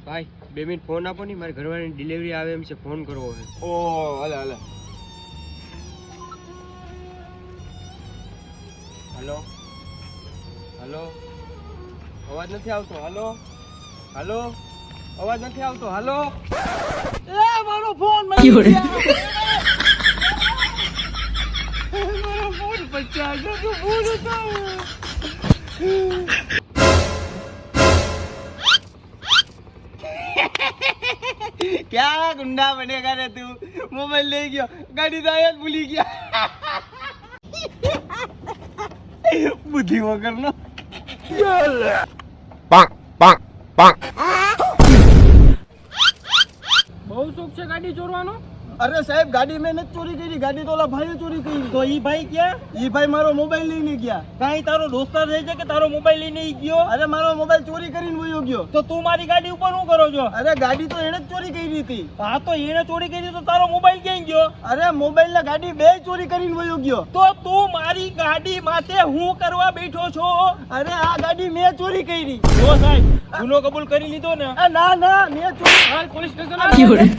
ભાઈ 2 minute phone આપો ને, મારી ઘરવાળાની ડિલિવરી આવે એમ છે, ફોન કરવો છે. ઓ હાલે હાલે. હાલો હાલો, અવાજ નથી આવતો. હાલો હાલો, અવાજ નથી આવતો. હાલો, એ મારો ફોન મારી ગયા. મારો ફોન પચ્યા ગયો, ફોન હતો. क्या गुंडा बनेगा रे तू? मोबाइल ले गया, गाड़ी तो आया भूली गया. बुद्धि वगैरह नो. બહુ શોખ છે ગાડી ચોરવાનો. अरे साहब गाड़ी मैंने चोरी करी, गाड़ी तो ओला भाई चोरी करी. તો ઈ ભાઈ ક્યાં? ये भाई मारो मोबाइल લઈને ગયા. કાઈ તારો દોસ્તાર રહે છે કે તારો મોબાઈલ લઈને ઈ ગયો? અરે મારો મોબાઈલ ચોરી કરીને વયો ગયો. તો તું મારી ગાડી ઉપર શું કરો છો? અરે ગાડી તો એને જ ચોરી કરી હતી. હા તો એને ચોરી કરી તો તારો મોબાઈલ ક્યાં ગયો? અરે મોબાઈલ ના ગાડી બે ચોરી કરીને વયો ગયો. તો તું મારી ગાડી માટે હું કરવા બેઠો છો? અરે આ ગાડી મેં ચોરી કરી. જો સાહેબ ગુનો કબૂલ કરી લીધો ને? ના ના મેં ચોરી હાલ પોલીસ સ્ટેશન નથી કરી.